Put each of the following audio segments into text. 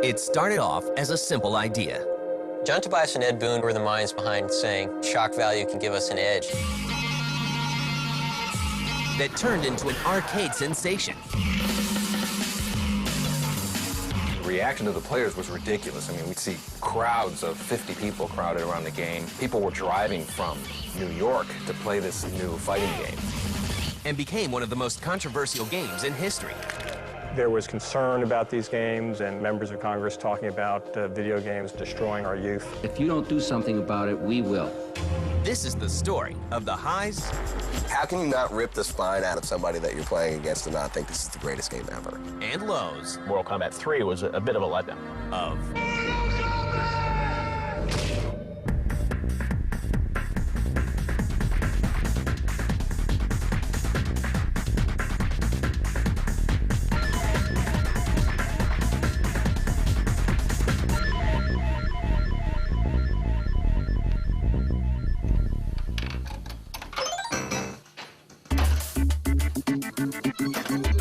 It started off as a simple idea. John Tobias and Ed Boon were the minds behind saying shock value can give us an edge. That turned into an arcade sensation. The reaction of the players was ridiculous. I mean, we'd see crowds of 50 people crowded around the game. People were driving from New York to play this new fighting game. And became one of the most controversial games in history. There was concern about these games and members of Congress talking about video games destroying our youth. If you don't do something about it, we will. This is the story of the highs. How can you not rip the spine out of somebody that you're playing against and not think this is the greatest game ever? And lows. Mortal Kombat 3 was a bit of a letdown. Of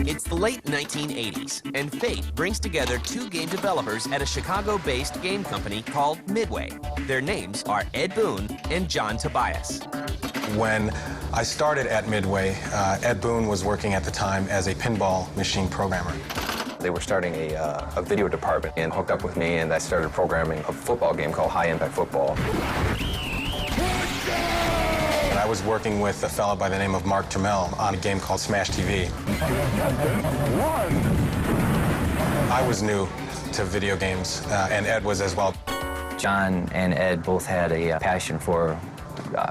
It's the late 1980s, and fate brings together two game developers at a Chicago-based game company called Midway. Their names are Ed Boon and John Tobias. When I started at Midway, Ed Boon was working at the time as a pinball machine programmer. They were starting a video department and hooked up with me, and I started programming a football game called High Impact Football. I was working with a fellow by the name of Mark Trammell on a game called Smash TV. I was new to video games, and Ed was as well. John and Ed both had a passion for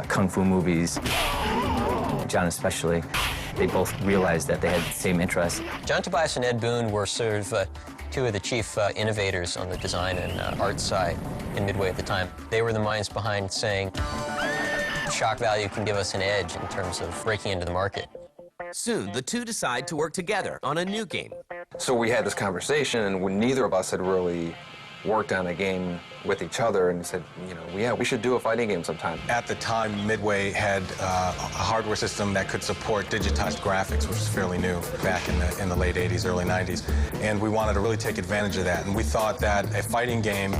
kung fu movies. John especially. They both realized that they had the same interests. John Tobias and Ed Boon were sort of two of the chief innovators on the design and art side in Midway at the time. They were the minds behind saying shock value can give us an edge in terms of breaking into the market. Soon, the two decide to work together on a new game. So we had this conversation, and neither of us had really worked on a game with each other, and said, you know, yeah, we should do a fighting game sometime. At the time, Midway had a hardware system that could support digitized graphics, which was fairly new back in the late 80s, early 90s. And we wanted to really take advantage of that. And we thought that a fighting game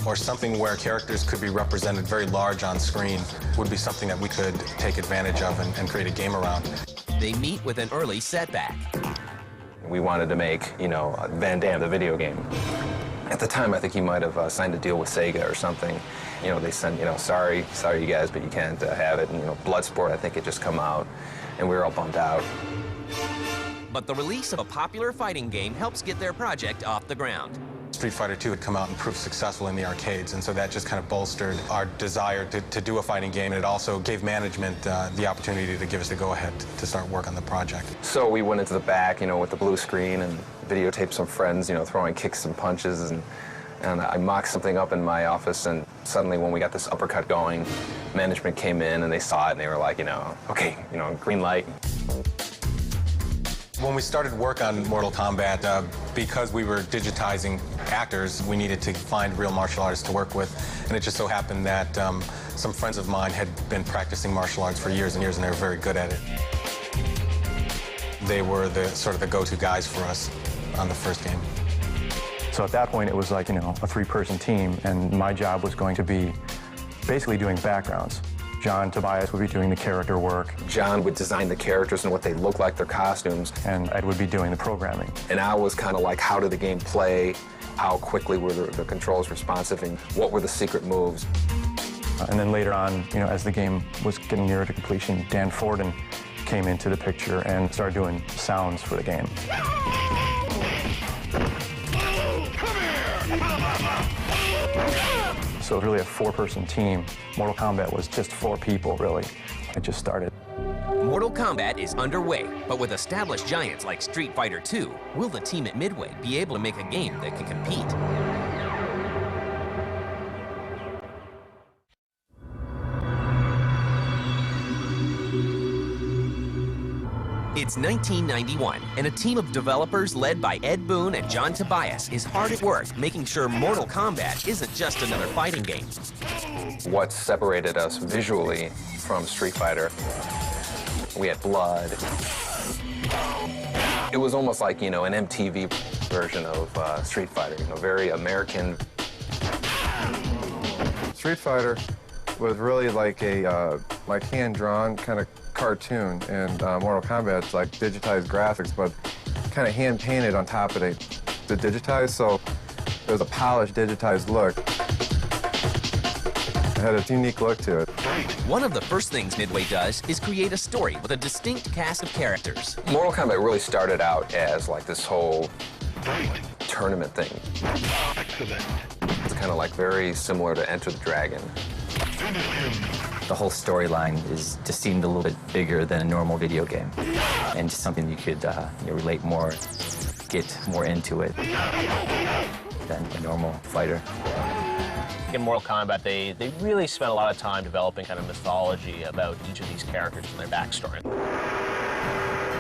or something where characters could be represented very large on screen would be something that we could take advantage of and create a game around. They meet with an early setback. We wanted to make, you know, Van Damme, the video game. At the time, I think he might have signed a deal with Sega or something. You know, they said, you know, sorry you guys, but you can't have it. And, you know, Bloodsport, I think, had just come out, and we were all bummed out. But the release of a popular fighting game helps get their project off the ground. Street Fighter II had come out and proved successful in the arcades, and so that just kind of bolstered our desire to do a fighting game, and it also gave management the opportunity to give us the go-ahead to start work on the project. So we went into the back, you know, with the blue screen and videotaped some friends, you know, throwing kicks and punches, and I mocked something up in my office, and suddenly when we got this uppercut going, management came in and they saw it and they were like, you know, okay, you know, green light. When we started work on Mortal Kombat, because we were digitizing actors, we needed to find real martial artists to work with, and it just so happened that some friends of mine had been practicing martial arts for years and years, and they were very good at it. They were the sort of the go-to guys for us on the first game. So at that point, it was like, you know, a three-person team, and my job was going to be basically doing backgrounds. John Tobias would be doing the character work. John would design the characters and what they look like, their costumes. And Ed would be doing the programming. And I was kind of like, how did the game play? How quickly were the controls responsive? And what were the secret moves? And then later on, you know, as the game was getting nearer to completion, Dan Forden came into the picture and started doing sounds for the game. So it was really a four-person team. Mortal Kombat was just four people, really. It just started. Mortal Kombat is underway, but with established giants like Street Fighter II, will the team at Midway be able to make a game that can compete? It's 1991, and a team of developers led by Ed Boon and John Tobias is hard at work making sure Mortal Kombat isn't just another fighting game. What separated us visually from Street Fighter, we had blood. It was almost like, you know, an MTV version of Street Fighter, you know, very American. Street Fighter was really like a like hand-drawn kind of cartoon, and Mortal Kombat's like digitized graphics, but kind of hand-painted on top of the digitized, so it was a polished, digitized look. It had a unique look to it. One of the first things Midway does is create a story with a distinct cast of characters. Mortal Kombat really started out as like this whole tournament thing. It's kind of like very similar to Enter the Dragon. The whole storyline just seemed a little bit bigger than a normal video game, and just something you could relate more, get more into it than a normal fighter. In Mortal Kombat, they really spent a lot of time developing kind of mythology about each of these characters and their backstory.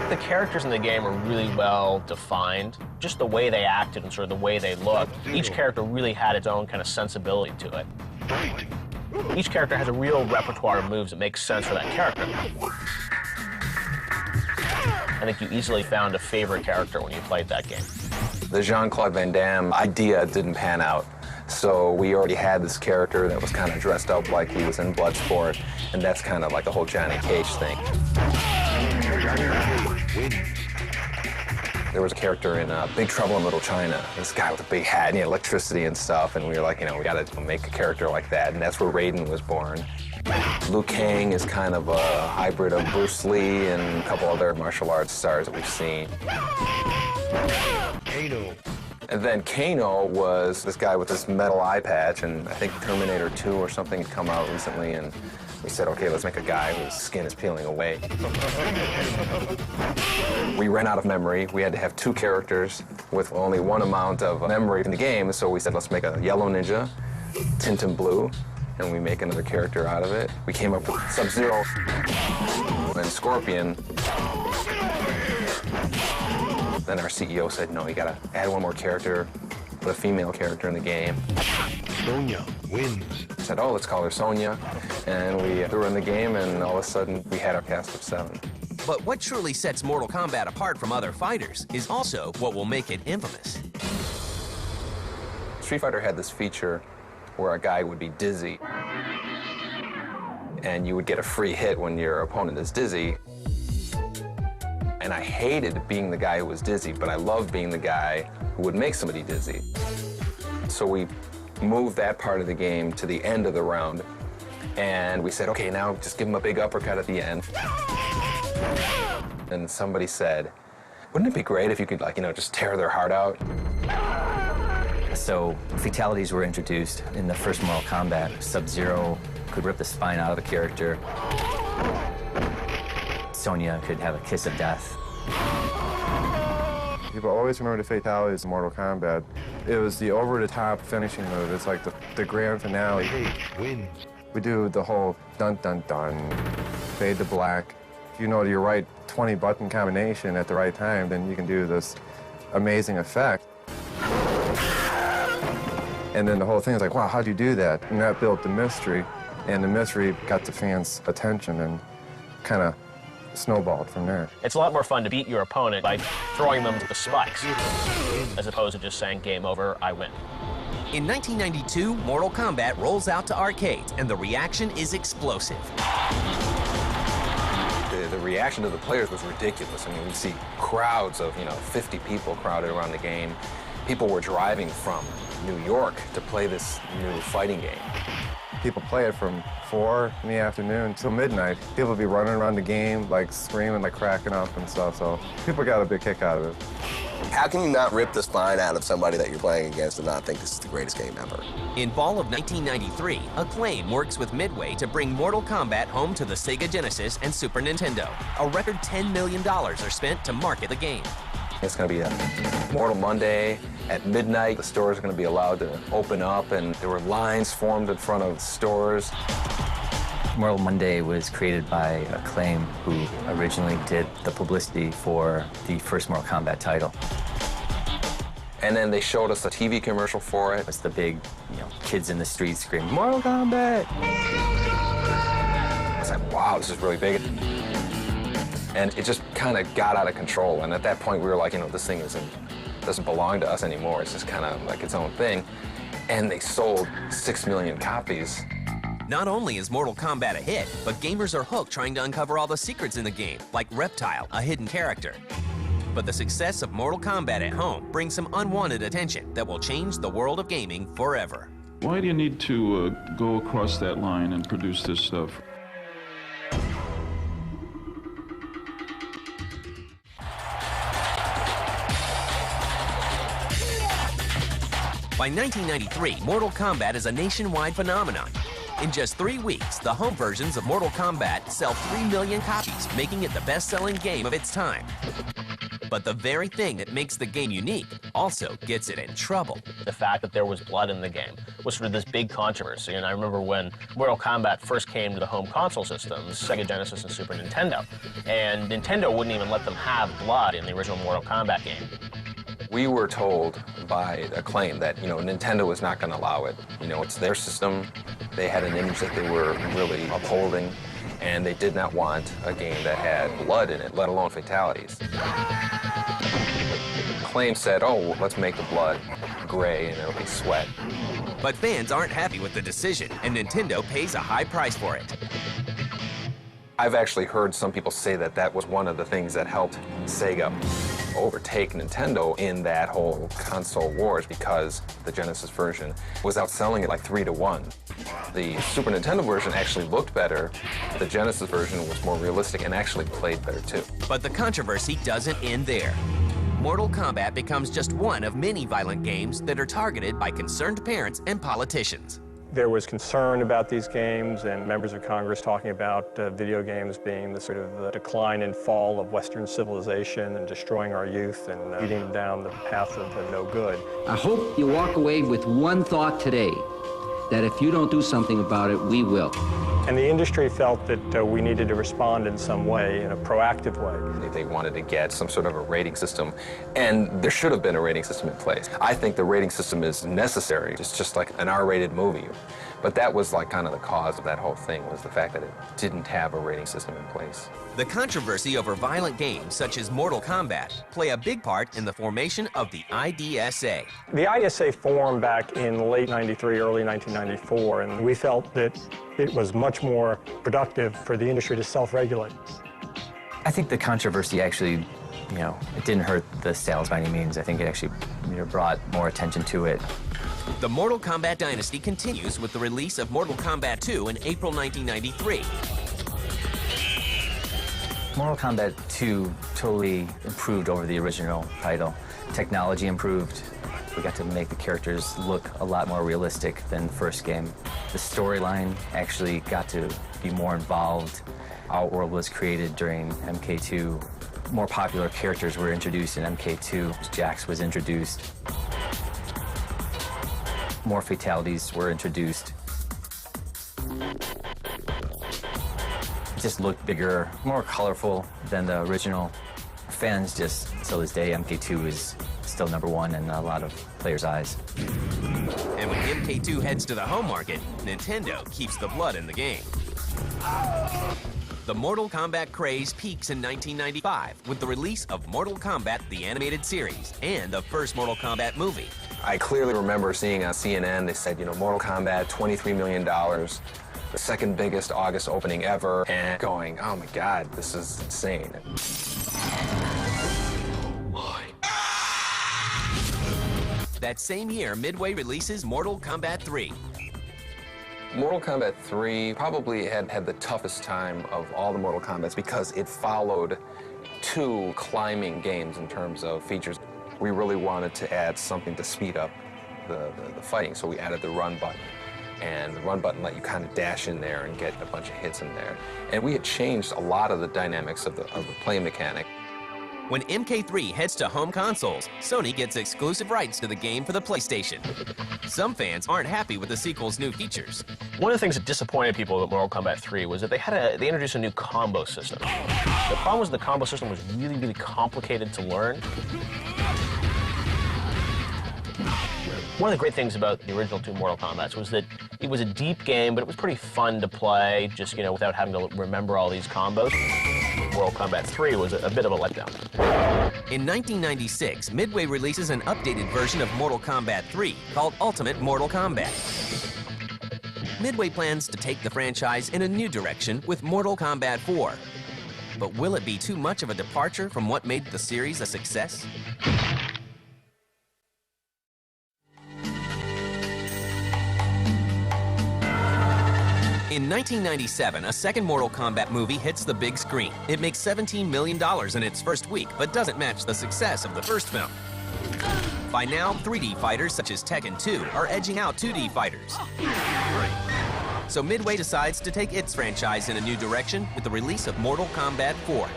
The characters in the game are really well defined. Just the way they acted and sort of the way they looked. Each character really had its own kind of sensibility to it. Each character has a real repertoire of moves that makes sense for that character. I think you easily found a favorite character when you played that game. The Jean-Claude Van Damme idea didn't pan out. So we already had this character that was kind of dressed up like he was in Bloodsport, and that's kind of like the whole Johnny Cage thing. There was a character in Big Trouble in Little China, this guy with a big hat and he had electricity and stuff, and we were like, you know, we gotta make a character like that, and that's where Raiden was born. Liu Kang is kind of a hybrid of Bruce Lee and a couple other martial arts stars that we've seen. Kano. And then Kano was this guy with this metal eye patch, and I think Terminator 2 or something had come out recently, and we said, okay, let's make a guy whose skin is peeling away. We ran out of memory. We had to have two characters with only one amount of memory in the game, so we said, let's make a yellow ninja, tint him blue, and we make another character out of it. We came up with Sub-Zero and Scorpion. Then our CEO said, no, you gotta add one more character, put a female character in the game. Sonya wins. I said, oh, let's call her Sonya. And we threw her in the game, and all of a sudden, we had our cast of 7. But what truly sets Mortal Kombat apart from other fighters is also what will make it infamous. Street Fighter had this feature where a guy would be dizzy, and you would get a free hit when your opponent is dizzy. And I hated being the guy who was dizzy, but I loved being the guy who would make somebody dizzy. So we moved that part of the game to the end of the round, and we said, okay, now just give him a big uppercut at the end. And somebody said, wouldn't it be great if you could, like, you know, just tear their heart out? So fatalities were introduced in the first Mortal Kombat. Sub-Zero could rip the spine out of a character. Sonya could have a kiss of death. People always remember the fatalities in Mortal Kombat. It was the over-the-top finishing move. It's like the grand finale. Wins. We do the whole dun-dun-dun, fade to black. If you know your right 20-button combination at the right time, then you can do this amazing effect. And then the whole thing is like, wow, how'd you do that? And that built the mystery, and the mystery got the fans' attention and kind of snowballed from there. It's a lot more fun to beat your opponent by throwing them to the spikes, as opposed to just saying, game over, I win. In 1992, Mortal Kombat rolls out to arcades, and the reaction is explosive. The reaction to the players was ridiculous. I mean, we see crowds of, 50 people crowded around the game. People were driving from New York to play this new fighting game. People play it from 4 in the afternoon till midnight. People would be running around the game, like screaming, like cracking up and stuff, so people got a big kick out of it. How can you not rip the spine out of somebody that you're playing against and not think this is the greatest game ever? In fall of 1993, Acclaim works with Midway to bring Mortal Kombat home to the Sega Genesis and Super Nintendo. A record $10 million are spent to market the game. It's going to be a Mortal Monday at midnight. The stores are going to be allowed to open up, and there were lines formed in front of stores. Mortal Monday was created by Acclaim, who originally did the publicity for the first Mortal Kombat title. And then they showed us a TV commercial for it. It's the big, kids in the street screaming, Mortal Kombat! I was like, wow, this is really big. And it just kind of got out of control. And at that point, we were like, this thing is doesn't belong to us anymore. It's just kind of like its own thing. And they sold 6 million copies. Not only is Mortal Kombat a hit, but gamers are hooked trying to uncover all the secrets in the game, like Reptile, a hidden character. But the success of Mortal Kombat at home brings some unwanted attention that will change the world of gaming forever. Why do you need to go across that line and produce this stuff? By 1993, Mortal Kombat is a nationwide phenomenon. In just 3 weeks, the home versions of Mortal Kombat sell 3 million copies, making it the best-selling game of its time. But the very thing that makes the game unique also gets it in trouble. The fact that there was blood in the game was sort of this big controversy, and I remember when Mortal Kombat first came to the home console systems, Sega Genesis and Super Nintendo, and Nintendo wouldn't even let them have blood in the original Mortal Kombat game. We were told by Acclaim that, Nintendo was not going to allow it. It's their system. They had an image that they were really upholding, and they did not want a game that had blood in it, let alone fatalities. Acclaim said, oh, let's make the blood gray and it'll be sweat. But fans aren't happy with the decision, and Nintendo pays a high price for it. I've actually heard some people say that that was one of the things that helped Sega overtake Nintendo in that whole console wars, because the Genesis version was outselling it like 3-1. The Super Nintendo version actually looked better. The Genesis version was more realistic and actually played better too. But the controversy doesn't end there. Mortal Kombat becomes just one of many violent games that are targeted by concerned parents and politicians. There was concern about these games and members of Congress talking about video games being the sort of decline and fall of Western civilization and destroying our youth and leading them down the path of the no good. I hope you walk away with one thought today, that if you don't do something about it, we will. And the industry felt that we needed to respond in some way, in a proactive way. They wanted to get some sort of a rating system, and there should have been a rating system in place. I think the rating system is necessary. It's just like an R-rated movie. But that was like kind of the cause of that whole thing, was the fact that it didn't have a rating system in place. The controversy over violent games such as Mortal Kombat play a big part in the formation of the IDSA. The IDSA formed back in late '93, early 1994, and we felt that it was much more productive for the industry to self-regulate. I think the controversy actually, it didn't hurt the sales by any means. I think it actually brought more attention to it. The Mortal Kombat dynasty continues with the release of Mortal Kombat II in April 1993. Mortal Kombat 2 totally improved over the original title. Technology improved. We got to make the characters look a lot more realistic than the first game. The storyline actually got to be more involved. Outworld was created during MK2. More popular characters were introduced in MK2. Jax was introduced. More fatalities were introduced. It just looked bigger, more colorful than the original. Fans just, till this day, MK2 is still #1 in a lot of players' eyes. And when MK2 heads to the home market, Nintendo keeps the blood in the game. The Mortal Kombat craze peaks in 1995 with the release of Mortal Kombat the Animated Series and the first Mortal Kombat movie. I clearly remember seeing on CNN, they said, Mortal Kombat, $23 million, the second biggest August opening ever, and going, oh my God, this is insane. That same year, Midway releases Mortal Kombat 3. Mortal Kombat 3 probably had the toughest time of all the Mortal Kombats because it followed 2 climbing games in terms of features. We really wanted to add something to speed up the fighting, so we added the run button. And the run button let you kind of dash in there and get a bunch of hits in there. And we had changed a lot of the dynamics of the play mechanic. When MK3 heads to home consoles, Sony gets exclusive rights to the game for the PlayStation. Some fans aren't happy with the sequel's new features. One of the things that disappointed people about Mortal Kombat 3 was that they introduced a new combo system. The problem was the combo system was really, really complicated to learn. One of the great things about the original 2 Mortal Kombats was that it was a deep game, but it was pretty fun to play, just, without having to remember all these combos. Mortal Kombat 3 was a bit of a letdown. In 1996, Midway releases an updated version of Mortal Kombat 3 called Ultimate Mortal Kombat. Midway plans to take the franchise in a new direction with Mortal Kombat 4. But will it be too much of a departure from what made the series a success? In 1997, a second Mortal Kombat movie hits the big screen. It makes $17 million in its first week, but doesn't match the success of the first film. By now, 3D fighters such as Tekken 2 are edging out 2D fighters. So Midway decides to take its franchise in a new direction with the release of Mortal Kombat 4.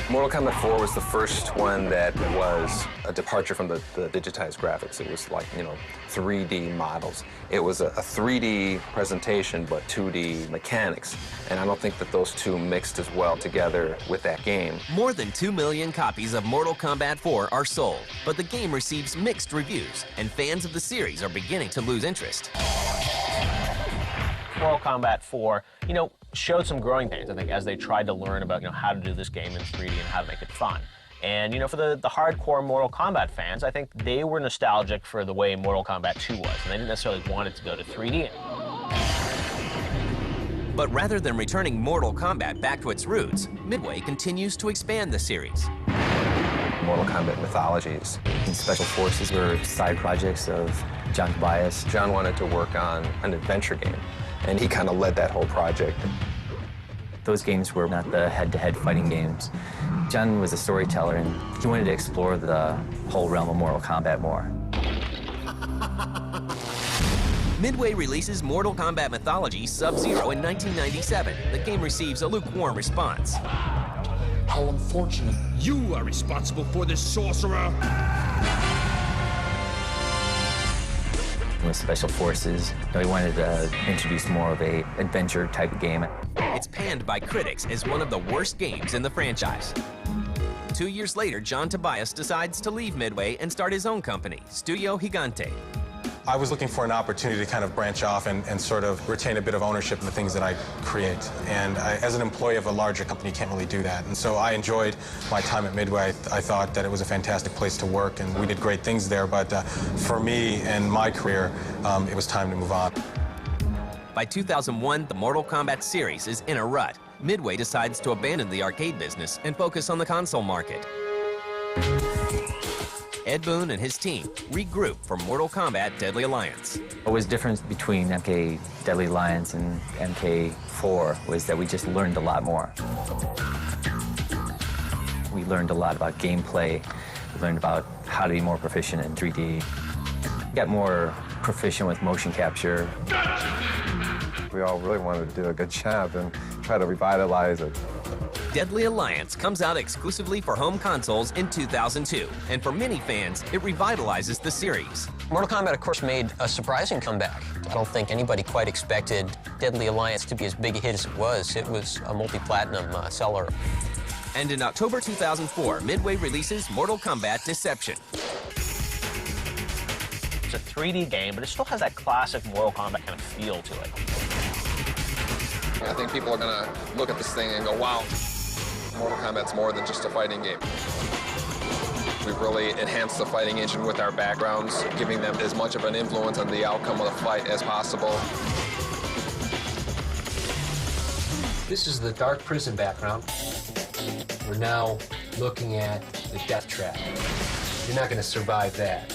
Mortal Kombat 4 was the first one that was a departure from the digitized graphics. It was like, 3D models. It was a 3D presentation, but 2D mechanics. And I don't think that those two mixed as well together with that game. More than 2 million copies of Mortal Kombat 4 are sold, but the game receives mixed reviews, and fans of the series are beginning to lose interest. Mortal Kombat 4, showed some growing pains, I think, as they tried to learn about, how to do this game in 3D and how to make it fun. And, for the hardcore Mortal Kombat fans, I think they were nostalgic for the way Mortal Kombat 2 was, and they didn't necessarily want it to go to 3D. But rather than returning Mortal Kombat back to its roots, Midway continues to expand the series. Mortal Kombat Mythologies. And Special Forces were side projects of John Tobias. John wanted to work on an adventure game, and he kind of led that whole project. Those games were not the head-to-head fighting games. John was a storyteller, and he wanted to explore the whole realm of Mortal Kombat more. Midway releases Mortal Kombat Mythology Sub-Zero in 1997. The game receives a lukewarm response. How unfortunate. You are responsible for this, sorcerer! With Special Forces, he wanted to introduce more of a adventure type of game. It's panned by critics as one of the worst games in the franchise. 2 years later, John Tobias decides to leave Midway and start his own company, Studio Gigante. I was looking for an opportunity to kind of branch off and sort of retain a bit of ownership in the things that I create. And as an employee of a larger company, you can't really do that. And so I enjoyed my time at Midway. I thought that it was a fantastic place to work, and we did great things there. But for me and my career, it was time to move on. By 2001, the Mortal Kombat series is in a rut. Midway decides to abandon the arcade business and focus on the console market. Ed Boon and his team regroup for Mortal Kombat Deadly Alliance. What was different between MK Deadly Alliance and MK4 was that we just learned a lot more. We learned a lot about gameplay. We learned about how to be more proficient in 3D. We got more proficient with motion capture. We all really wanted to do a good job and try to revitalize it. Deadly Alliance comes out exclusively for home consoles in 2002, and for many fans, it revitalizes the series. Mortal Kombat, of course, made a surprising comeback. I don't think anybody quite expected Deadly Alliance to be as big a hit as it was. It was a multi-platinum seller. And in October 2004, Midway releases Mortal Kombat Deception. It's a 3D game, but it still has that classic Mortal Kombat kind of feel to it. I think people are going to look at this thing and go, wow, Mortal Kombat's more than just a fighting game. We've really enhanced the fighting engine with our backgrounds, giving them as much of an influence on the outcome of the fight as possible. This is the Dark Prison background. We're now looking at the death trap. You're not going to survive that.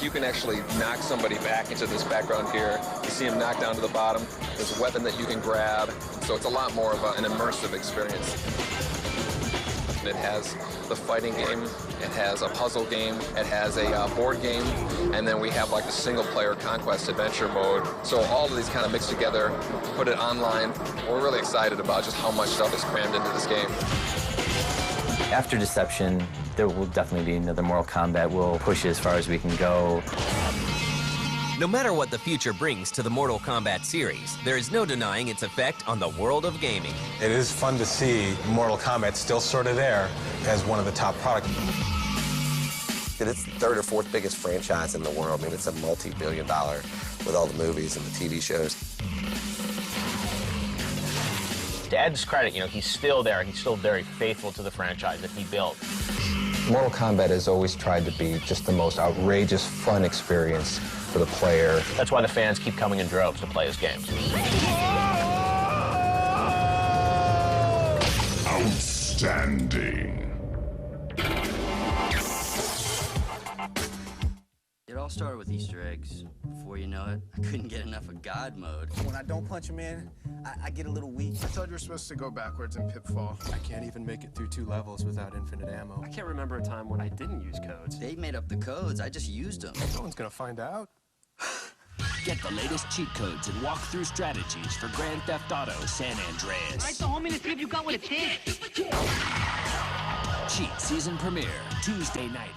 You can actually knock somebody back into this background here. You see him knocked down to the bottom. There's a weapon that you can grab. So it's a lot more of an immersive experience. It has the fighting game, it has a puzzle game, it has a board game, and then we have like the single-player conquest adventure mode. So all of these kind of mixed together, put it online. We're really excited about just how much stuff is crammed into this game. After Deception, there will definitely be another Mortal Kombat. We'll push it as far as we can go. No matter what the future brings to the Mortal Kombat series, there is no denying its effect on the world of gaming. It is fun to see Mortal Kombat still sort of there as one of the top products. It's the third or fourth biggest franchise in the world. I mean, it's a multi-billion-dollar with all the movies and the TV shows. To Ed's credit, you know, he's still there. He's still very faithful to the franchise that he built. Mortal Kombat has always tried to be just the most outrageous, fun experience for the player. That's why the fans keep coming in droves to play his games. Outstanding. It all started with Easter eggs. Before you know it, I couldn't get enough of God mode. When I don't punch him in, I get a little weak. I thought you were supposed to go backwards in Pitfall. I can't even make it through 2 levels without infinite ammo. I can't remember a time when I didn't use codes. They made up the codes, I just used them. No one's gonna find out. Get the latest cheat codes and walk-through strategies for Grand Theft Auto San Andreas. All right, so homie, let's see if you got what it takes. Cheat season premiere, Tuesday night.